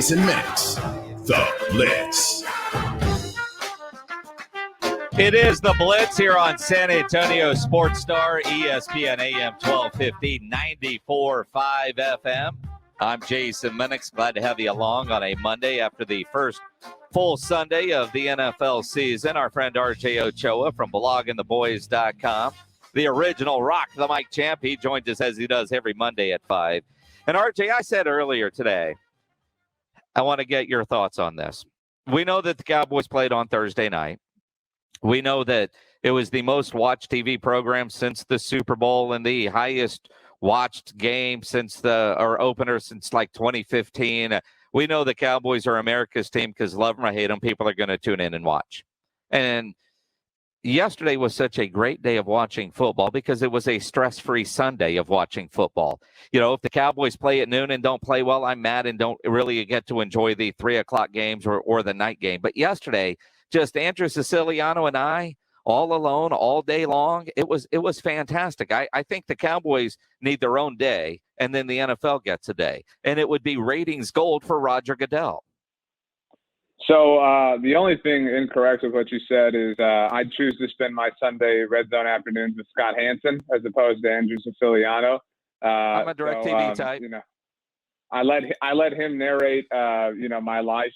Jason Minnix, The Blitz. It is The Blitz here on San Antonio Sports Star, ESPN AM 1250, 94.5 FM. I'm Jason Minnix. Glad to have you along on a Monday after the first full Sunday of the NFL season. Our friend RJ Ochoa from bloggingtheboys.com, the original Rock the Mic champ. He joins us as he does every Monday at 5. And RJ, I said earlier today, I want to get your thoughts on this. We know that the Cowboys played on Thursday night. We know that it was the most watched TV program since the Super Bowl and the highest watched game since opener since like 2015. We know the Cowboys are America's team because love them or hate them, people are going to tune in and watch. And yesterday was such a great day of watching football because it was a stress-free Sunday of watching football. You know, if the Cowboys play at noon and don't play well, I'm mad and don't really get to enjoy the 3 o'clock games or the night game. But yesterday, just Andrew Siciliano and I, all alone, all day long, it was fantastic. I think the Cowboys need their own day, and then the NFL gets a day. And it would be ratings gold for Roger Goodell. So the only thing incorrect with what you said is I choose to spend my Sunday red zone afternoons with Scott Hansen as opposed to Andrew Siciliano. I'm a DirecTV type. You know, I let him narrate my life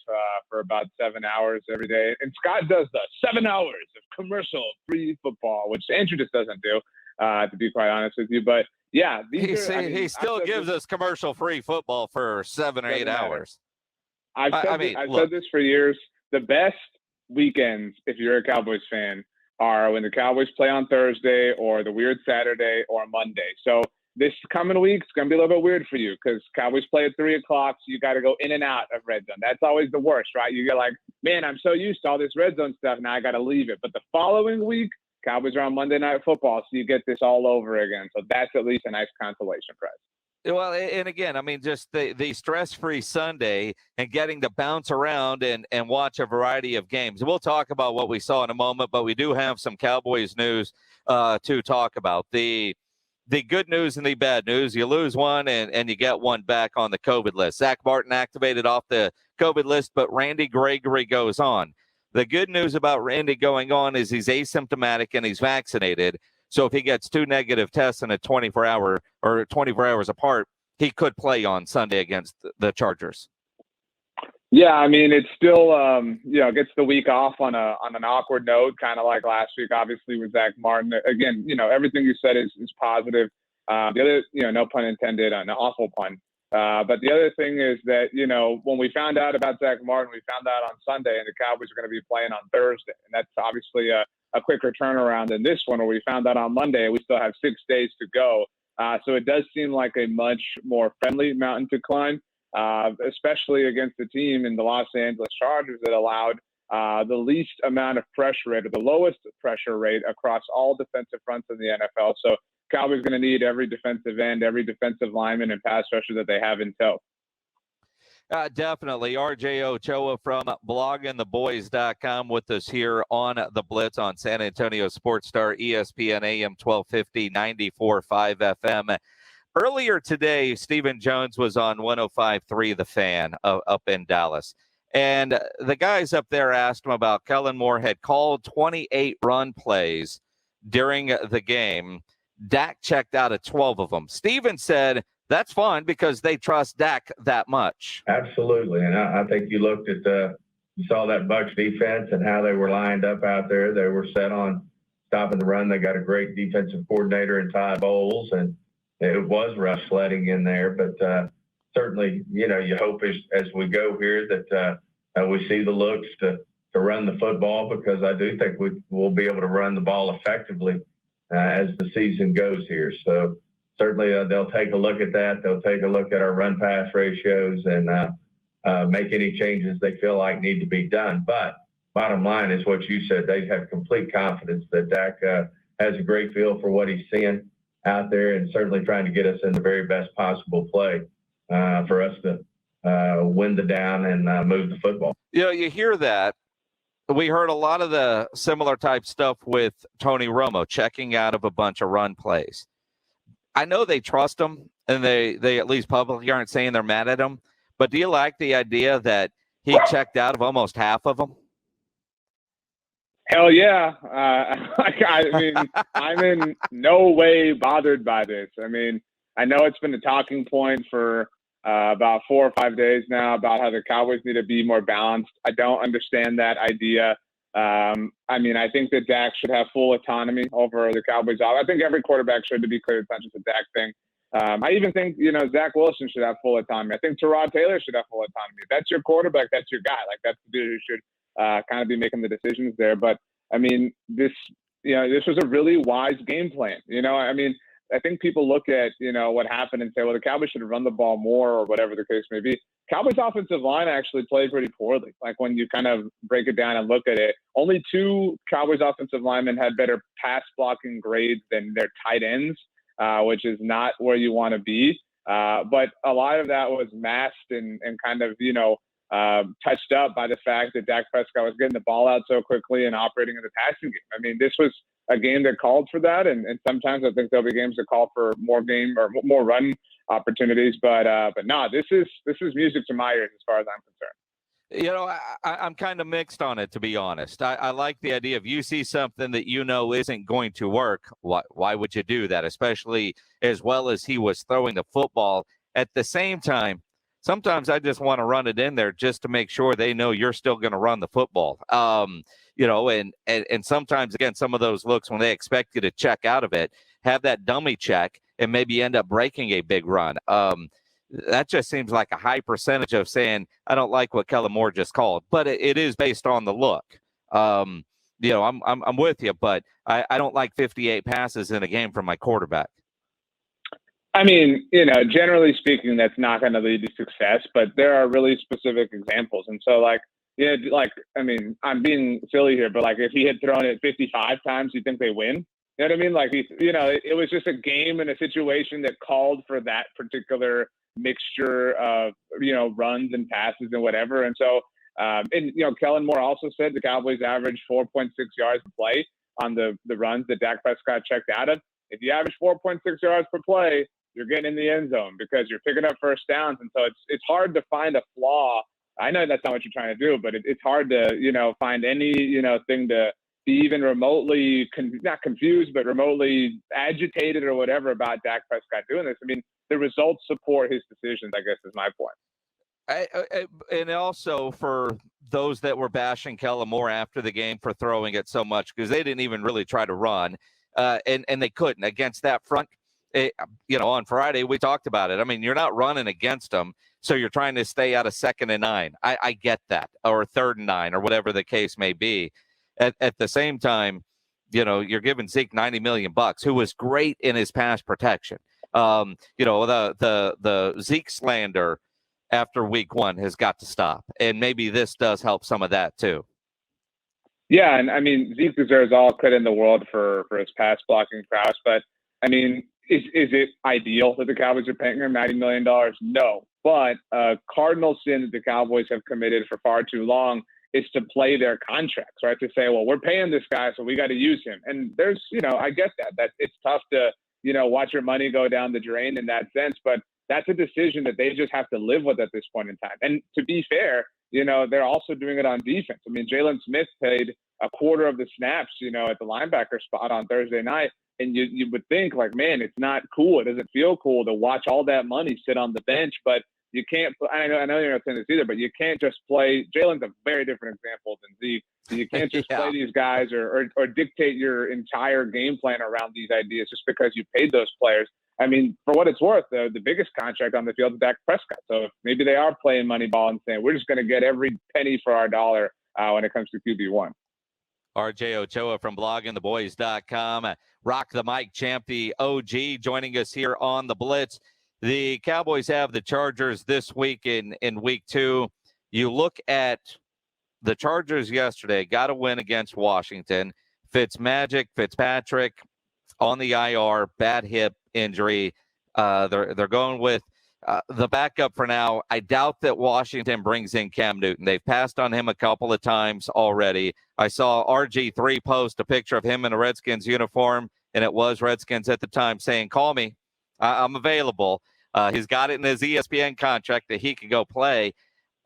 for about 7 hours every day, and Scott does the 7 hours of commercial-free football, which Andrew just doesn't do, to be quite honest with you. But yeah, he still gives us commercial-free football for 7 or 8 hours. I've said this for years. The best weekends, if you're a Cowboys fan, are when the Cowboys play on Thursday or the weird Saturday or Monday. So this coming week is going to be a little bit weird for you because Cowboys play at 3 o'clock, so you got to go in and out of red zone. That's always the worst, right? You get like, man, I'm so used to all this red zone stuff, now I got to leave it. But the following week, Cowboys are on Monday Night Football, so you get this all over again. So that's at least a nice consolation prize. Well, and again, I mean, just the stress-free Sunday and getting to bounce around and watch a variety of games. We'll talk about what we saw in a moment, but we do have some Cowboys news to talk about. The good news and the bad news, you lose one and you get one back on the COVID list. Zach Martin activated off the COVID list, but Randy Gregory goes on. The good news about Randy going on is he's asymptomatic and he's vaccinated. So if he gets 2 negative tests in a 24 hours apart, he could play on Sunday against the Chargers. Yeah, I mean, it's still, gets the week off on an awkward note, kind of like last week, obviously, with Zach Martin. Again, everything you said is positive. The other, no pun intended, an awful pun. But the other thing is that, when we found out about Zach Martin, we found out on Sunday, and the Cowboys are going to be playing on Thursday. And that's obviously a quicker turnaround than this one, where we found out on Monday, and we still have 6 days to go. So it does seem like a much more friendly mountain to climb, especially against the team in the Los Angeles Chargers that allowed the least amount of pressure rate, or the lowest pressure rate across all defensive fronts in the NFL. So Cowboys going to need every defensive end, every defensive lineman and pass rusher that they have in tow. Definitely. RJ Ochoa from bloggingtheboys.com with us here on The Blitz on San Antonio Sports Star, ESPN AM 1250, 94.5 FM. Earlier today, Stephen Jones was on 105.3 The Fan up in Dallas. And the guys up there asked him about Kellen Moore had called 28 run plays during the game. Dak checked out at 12 of them. Stephen said, that's fine because they trust Dak that much. Absolutely. And I think you looked at you saw that Bucs defense and how they were lined up out there. They were set on stopping the run. They got a great defensive coordinator in Todd Bowles, and it was rough sledding in there. But certainly, you hope as we go here that we see the looks to run the football, because I do think we'll be able to run the ball effectively as the season goes here. So certainly they'll take a look at that. They'll take a look at our run-pass ratios and make any changes they feel like need to be done. But bottom line is what you said. They have complete confidence that Dak has a great feel for what he's seeing out there, and certainly trying to get us in the very best possible play for us to win the down and move the football. You hear that. We heard a lot of the similar type stuff with Tony Romo checking out of a bunch of run plays. I know they trust him, and they at least publicly aren't saying they're mad at him. But do you like the idea that he checked out of almost half of them? Hell yeah. I mean, I'm in no way bothered by this. I mean, I know it's been a talking point for about 4 or 5 days now about how the Cowboys need to be more balanced. I don't understand that idea. I mean, I think that Dak should have full autonomy over the Cowboys. I think every quarterback should, to be clear. It's not just a Dak thing. I even think, Zach Wilson should have full autonomy. I think Tyrod Taylor should have full autonomy. If that's your quarterback, that's your guy. Like, that's the dude who should kind of be making the decisions there. But, I mean, this was a really wise game plan. I mean, I think people look at, what happened and say, well, the Cowboys should have run the ball more or whatever the case may be. Cowboys offensive line actually played pretty poorly. Like, when you kind of break it down and look at it, only 2 Cowboys offensive linemen had better pass blocking grades than their tight ends, which is not where you want to be. But a lot of that was masked and kind of, touched up by the fact that Dak Prescott was getting the ball out so quickly and operating in the passing game. I mean, this was a game that called for that, and sometimes I think there'll be games that call for more game or more run opportunities. But no, this is music to my ears as far as I'm concerned. I'm kind of mixed on it, to be honest. I like the idea, if you see something that isn't going to work, why would you do that, especially as well as he was throwing the football. At the same time, sometimes I just want to run it in there just to make sure they know you're still going to run the football. And sometimes, again, some of those looks when they expect you to check out of it, have that dummy check and maybe end up breaking a big run. That just seems like a high percentage of saying, I don't like what Kellen Moore just called, but it is based on the look. I'm with you, but I don't like 58 passes in a game from my quarterback. I mean, generally speaking, that's not going to lead to success, but there are really specific examples. And so, I mean, I'm being silly here, but if he had thrown it 55 times, you think they win? You know what I mean? It was just a game and a situation that called for that particular mixture of, runs and passes and whatever. And so, Kellen Moore also said the Cowboys averaged 4.6 yards per play on the runs that Dak Prescott checked out of. If you average 4.6 yards per play, you're getting in the end zone because you're picking up first downs. And so it's hard to find a flaw. I know that's not what you're trying to do, but it's hard to, find any, thing to be even remotely, not confused, but remotely agitated or whatever about Dak Prescott doing this. I mean, the results support his decisions, I guess is my point. And also for those that were bashing Kellen Moore after the game for throwing it so much, because they didn't even really try to run, and they couldn't against that front. On Friday, we talked about it. I mean, you're not running against them, so you're trying to stay out of 2nd and 9. I get that, or 3rd and 9, or whatever the case may be. At the same time, you're giving Zeke $90 million, who was great in his pass protection. The Zeke slander after week 1 has got to stop, and maybe this does help some of that too. Yeah, and I mean, Zeke deserves all credit in the world for his pass blocking prowess, but I mean, is it ideal that the Cowboys are paying him $90 million? No, but cardinal sin that the Cowboys have committed for far too long is to play their contracts, right? To say, well, we're paying this guy, so we got to use him. And there's, I get that it's tough to, watch your money go down the drain in that sense, but that's a decision that they just have to live with at this point in time. And to be fair, they're also doing it on defense. I mean, Jalen Smith played a quarter of the snaps, at the linebacker spot on Thursday night. And you would think, man, it's not cool. It doesn't feel cool to watch all that money sit on the bench. But you can't – I know you're not saying this either, but you can't just play – Jalen's a very different example than Zeke. So you can't just play these guys or dictate your entire game plan around these ideas just because you paid those players. I mean, for what it's worth, the biggest contract on the field is Dak Prescott. So if maybe they are playing money ball and saying, we're just going to get every penny for our dollar when it comes to QB1. RJ Ochoa from bloggingtheboys.com. Rock the mic champ, the OG, joining us here on the Blitz. The Cowboys have the Chargers this week in week 2. You look at the Chargers yesterday, got a win against Washington. Fitzpatrick on the IR, bad hip injury. They're going with the backup for now. I doubt that Washington brings in Cam Newton. They've passed on him a couple of times already. I saw RG3 post a picture of him in a Redskins uniform, and it was Redskins at the time saying, call me. I'm available. He's got it in his ESPN contract that he can go play.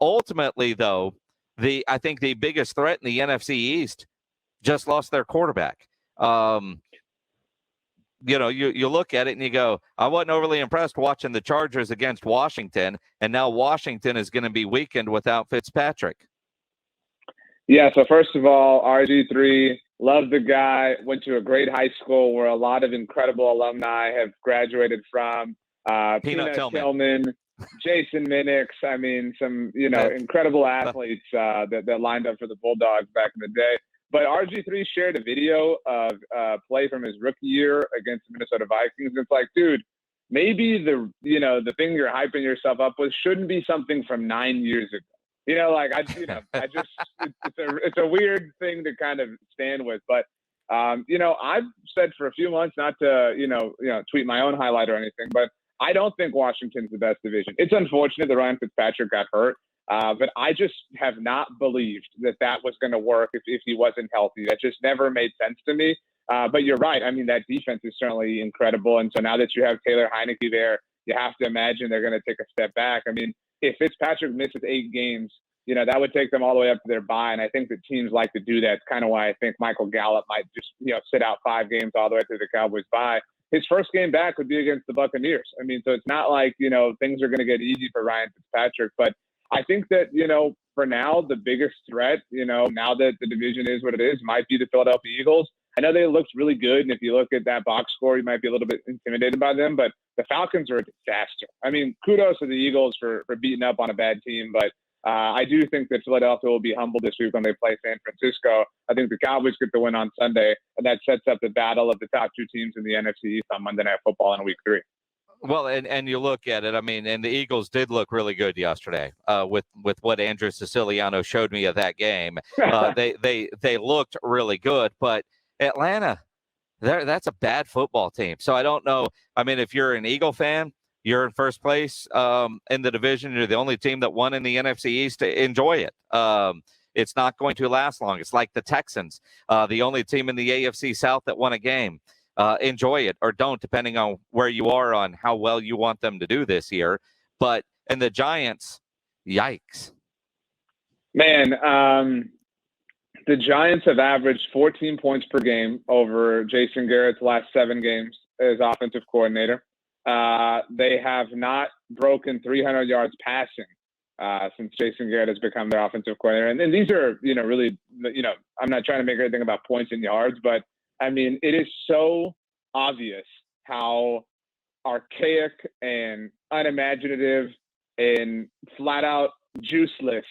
Ultimately, though, I think the biggest threat in the NFC East just lost their quarterback. You look at it and you go, I wasn't overly impressed watching the Chargers against Washington, and now Washington is going to be weakened without Fitzpatrick. Yeah, so first of all, RG3, love the guy, went to a great high school where a lot of incredible alumni have graduated from. Peanut Tillman, Jason Minnix, I mean, some, incredible athletes that lined up for the Bulldogs back in the day. But RG3 shared a video of play from his rookie year against the Minnesota Vikings. It's like, dude, maybe the thing you're hyping yourself up with shouldn't be something from 9 years ago. It's a weird thing to kind of stand with. But, I've said for a few months not to, tweet my own highlight or anything, but I don't think Washington's the best division. It's unfortunate that Ryan Fitzpatrick got hurt. But I just have not believed that was going to work if he wasn't healthy. That just never made sense to me. But you're right. I mean, that defense is certainly incredible. And so now that you have Taylor Heineke there, you have to imagine they're going to take a step back. I mean, if Fitzpatrick misses 8 games, that would take them all the way up to their bye. And I think that teams like to do that. It's kind of why I think Michael Gallup might just, sit out 5 games all the way through the Cowboys' bye. His first game back would be against the Buccaneers. I mean, so it's not like, things are going to get easy for Ryan Fitzpatrick. But I think that, for now, the biggest threat, now that the division is what it is, might be the Philadelphia Eagles. I know they looked really good, and if you look at that box score, you might be a little bit intimidated by them, but the Falcons are a disaster. I mean, kudos to the Eagles for beating up on a bad team, but I do think that Philadelphia will be humbled this week when they play San Francisco. I think the Cowboys get the win on Sunday, and that sets up the battle of the top 2 teams in the NFC East on Monday Night Football in Week 3. Well, and you look at it, I mean, and the Eagles did look really good yesterday with what Andrew Siciliano showed me of that game. They looked really good, but Atlanta, that's a bad football team. So I don't know. I mean, if you're an Eagle fan, you're in first place in the division. You're the only team that won in the NFC East. Enjoy it. It's not going to last long. It's like the Texans, the only team in the AFC South that won a game. Enjoy it or don't, depending on where you are on how well you want them to do this year. But and the Giants, yikes. Man, the Giants have averaged 14 points per game over Jason Garrett's last 7 games as offensive coordinator. They have not broken 300 yards passing since Jason Garrett has become their offensive coordinator. And these are, really, I'm not trying to make everything about points and yards, but I mean, it is so obvious how archaic and unimaginative and flat out juiceless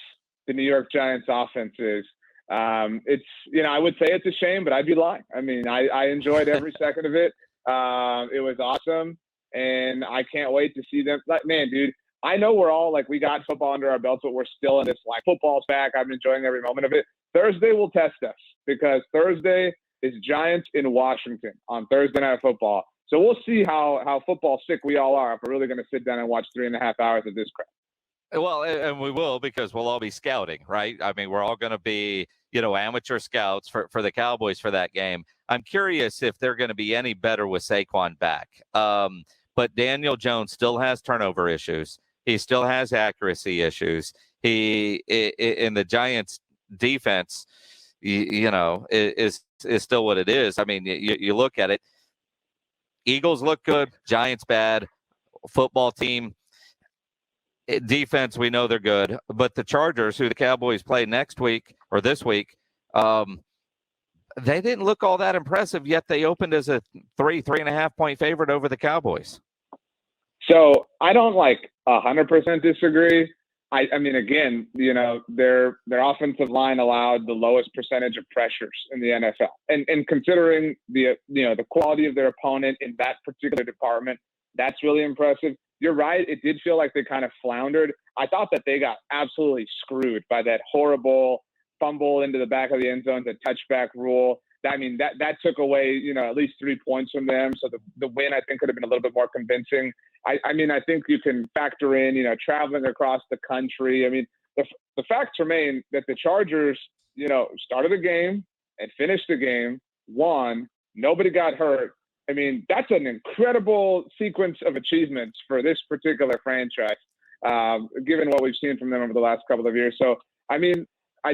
the New York Giants offense is. It's, I would say it's a shame, but I'd be lying. I mean, I enjoyed every second of it. It was awesome. And I can't wait to see them. Like, man, dude, I know we're all like, we got football under our belts, but we're still in this, like, football's back. I'm enjoying every moment of it. Thursday will test us because Thursday is Giants in Washington on Thursday Night Football. So we'll see how football sick we all are if we're really going to sit down and watch 3.5 hours of this crap. Well, and we will because we'll all be scouting, right? I mean, we're all going to be, amateur scouts for the Cowboys for that game. I'm curious if they're going to be any better with Saquon back. But Daniel Jones still has turnover issues. He still has accuracy issues. In the Giants defense, is still what it is. I mean, you look at it, Eagles look good, Giants bad, football team, defense, we know they're good, but the Chargers, who the Cowboys play next week or this week, they didn't look all that impressive, yet they opened as a 3.5 point favorite over the Cowboys. So I don't 100% disagree. I mean, again, their offensive line allowed the lowest percentage of pressures in the NFL, and considering the quality of their opponent in that particular department, that's really impressive. You're right; it did feel like they kind of floundered. I thought that they got absolutely screwed by that horrible fumble into the back of the end zone, the touchback rule. I mean, that took away at least 3 points from them. So the win, I think, could have been a little bit more convincing. I mean, I think you can factor in, traveling across the country. I mean, the facts remain that the Chargers, started the game and finished the game, won, nobody got hurt, I mean, that's an incredible sequence of achievements for this particular franchise, given what we've seen from them over the last couple of years. So, I mean, I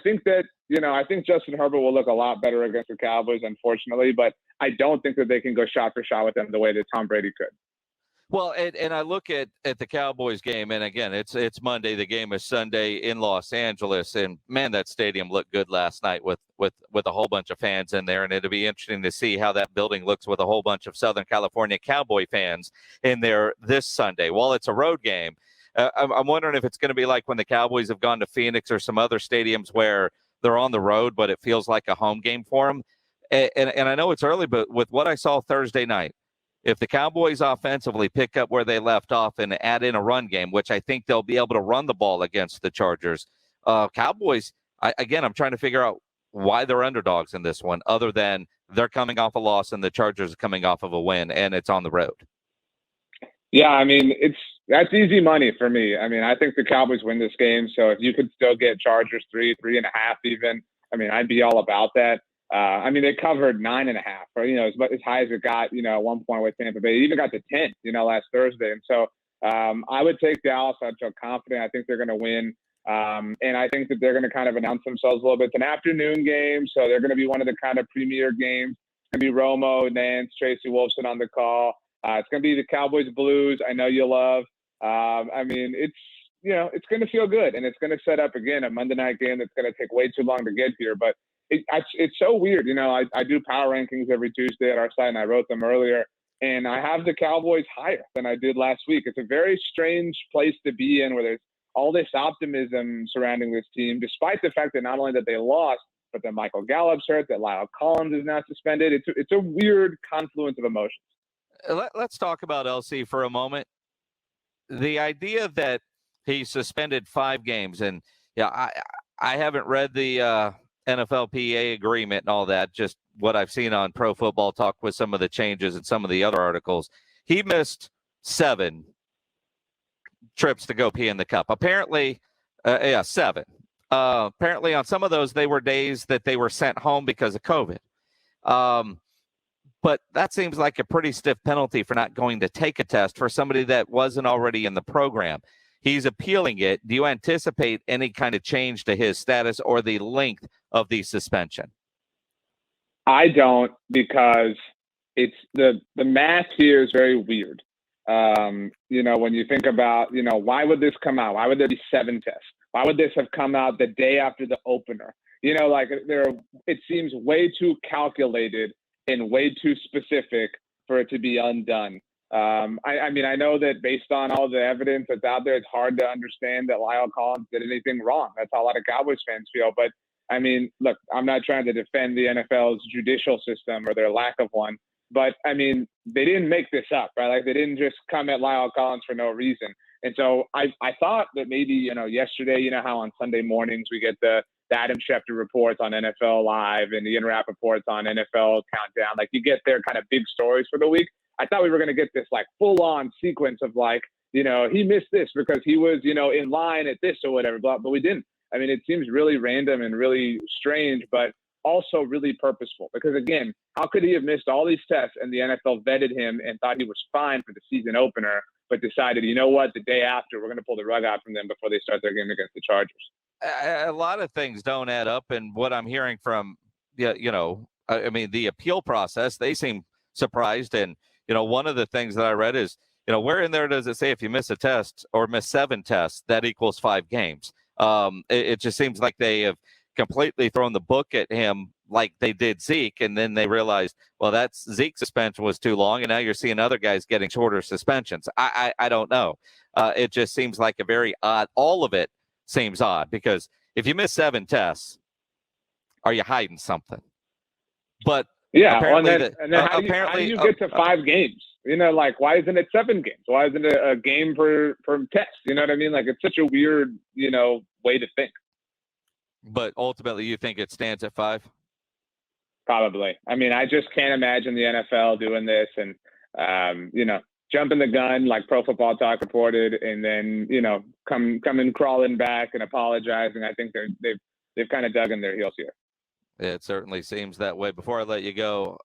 think that, I think Justin Herbert will look a lot better against the Cowboys, unfortunately, but I don't think that they can go shot for shot with them the way that Tom Brady could. Well, and I look at the Cowboys game, and again, it's Monday. The game is Sunday in Los Angeles, and man, that stadium looked good last night with a whole bunch of fans in there, and it'll be interesting to see how that building looks with a whole bunch of Southern California Cowboy fans in there this Sunday. While it's a road game, I'm wondering if it's going to be like when the Cowboys have gone to Phoenix or some other stadiums where they're on the road, but it feels like a home game for them. And I know it's early, but with what I saw Thursday night, if the Cowboys offensively pick up where they left off and add in a run game, which I think they'll be able to run the ball against the Chargers, Cowboys, I'm trying to figure out why they're underdogs in this one, other than they're coming off a loss and the Chargers are coming off of a win, and it's on the road. Yeah, I mean, that's easy money for me. I mean, I think the Cowboys win this game. So if you could still get Chargers 3.5 even, I mean, I'd be all about that. I mean, they covered 9.5, or, as high as it got, at one point with Tampa Bay. It even got to 10, last Thursday. And so I would take Dallas. I'd feel confident. I think they're going to win. And I think that they're going to kind of announce themselves a little bit. It's an afternoon game, so they're going to be one of the kind of premier games. It's going to be Romo, Nance, Tracy Wolfson on the call. It's going to be the Cowboys Blues. I know you love. I mean, it's going to feel good, and it's going to set up, again, a Monday night game that's going to take way too long to get here. But it's so weird. I do power rankings every Tuesday at our site, and I wrote them earlier. And I have the Cowboys higher than I did last week. It's a very strange place to be in, where there's all this optimism surrounding this team, despite the fact that not only that they lost, but that Michael Gallup's hurt, that Lyle Collins is now suspended. It's a weird confluence of emotions. Let's talk about LC for a moment. The idea that he suspended 5 games, and I haven't read the NFLPA agreement and all that, just what I've seen on Pro Football Talk with some of the changes and some of the other articles. He missed 7 trips to go pee in the cup. Apparently, 7. Apparently on some of those, they were days that they were sent home because of COVID. But that seems like a pretty stiff penalty for not going to take a test for somebody that wasn't already in the program. He's appealing it. Do you anticipate any kind of change to his status or the length of the suspension? I don't, because it's the math here is very weird. When you think about, why would this come out? Why would there be 7 tests? Why would this have come out the day after the opener? It seems way too calculated and way too specific for it to be undone. I mean, I know that based on all the evidence that's out there, it's hard to understand that Lyle Collins did anything wrong. That's how a lot of Cowboys fans feel. But, I mean, look, I'm not trying to defend the NFL's judicial system or their lack of one. But, I mean, they didn't make this up, right? Like, they didn't just come at Lyle Collins for no reason. And so I thought that maybe, yesterday, how on Sunday mornings we get the Adam Schefter reports on NFL Live and the Ian reports on NFL Countdown. Like, you get their kind of big stories for the week. I thought we were going to get this, like, full-on sequence of, like, he missed this because he was, in line at this or whatever, but we didn't. I mean, it seems really random and really strange, but also really purposeful. Because, again, how could he have missed all these tests and the NFL vetted him and thought he was fine for the season opener, but decided, the day after, we're going to pull the rug out from them before they start their game against the Chargers? A lot of things don't add up. And what I'm hearing from, the appeal process, they seem surprised. And, one of the things that I read is, where in there does it say if you miss a test or miss 7 tests, that equals 5 games? It just seems like they have completely thrown the book at him like they did Zeke, and then they realized, well, that's Zeke's suspension was too long, and now you're seeing other guys getting shorter suspensions. I don't know. It just seems like a very odd, all of it seems odd, because if you miss 7 tests, are you hiding something? But yeah, apparently, how do you get to 5 games? Why isn't it 7 games? Why isn't it a game per test? You know what I mean? Like, it's such a weird, way to think. But ultimately, you think it stands at 5? Probably. I mean, I just can't imagine the NFL doing this and, jumping the gun like Pro Football Talk reported, and then, coming crawling back and apologizing. I think they've kind of dug in their heels here. It certainly seems that way. Before I let you go,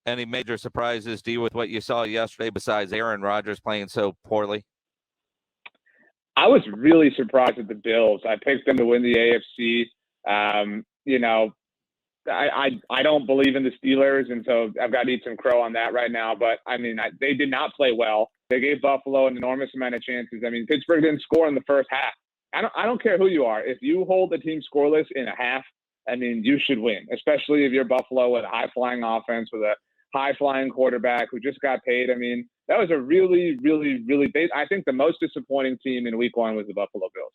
any major surprises to you with what you saw yesterday besides Aaron Rodgers playing so poorly? I was really surprised at the Bills. I picked them to win the AFC. You know, I don't believe in the Steelers, and so I've got to eat some crow on that right now. But I mean, they did not play well. They gave Buffalo an enormous amount of chances. I mean, Pittsburgh didn't score in the first half. I don't care who you are. If you hold the team scoreless in a half, I mean, you should win, especially if you're Buffalo with a high-flying offense, with a high-flying quarterback who just got paid. I mean, that was a really, really, really big. I think the most disappointing team in Week 1 was the Buffalo Bills.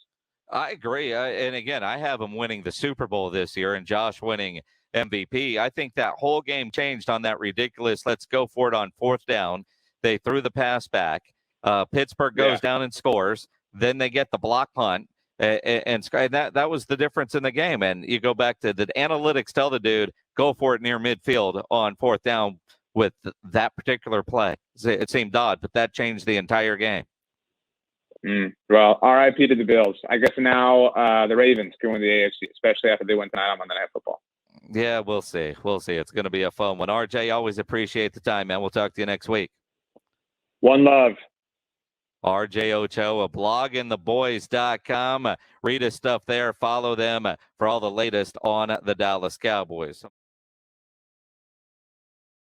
I agree. And again, I have them winning the Super Bowl this year and Josh winning MVP. I think that whole game changed on that ridiculous let's go for it on 4th down. They threw the pass back. Pittsburgh goes down and scores. Then they get the block punt. And that was the difference in the game. And you go back to the analytics tell the dude, go for it near midfield on 4th down with that particular play. It seemed odd, but that changed the entire game. Well, RIP to the Bills. I guess now the Ravens can win the AFC, especially after they win tonight on Monday Night Football. Yeah, we'll see. We'll see. It's going to be a fun one. RJ, always appreciate the time, man. We'll talk to you next week. One love. RJ Ochoa, bloggingtheboys.com. Read his stuff there. Follow them for all the latest on the Dallas Cowboys.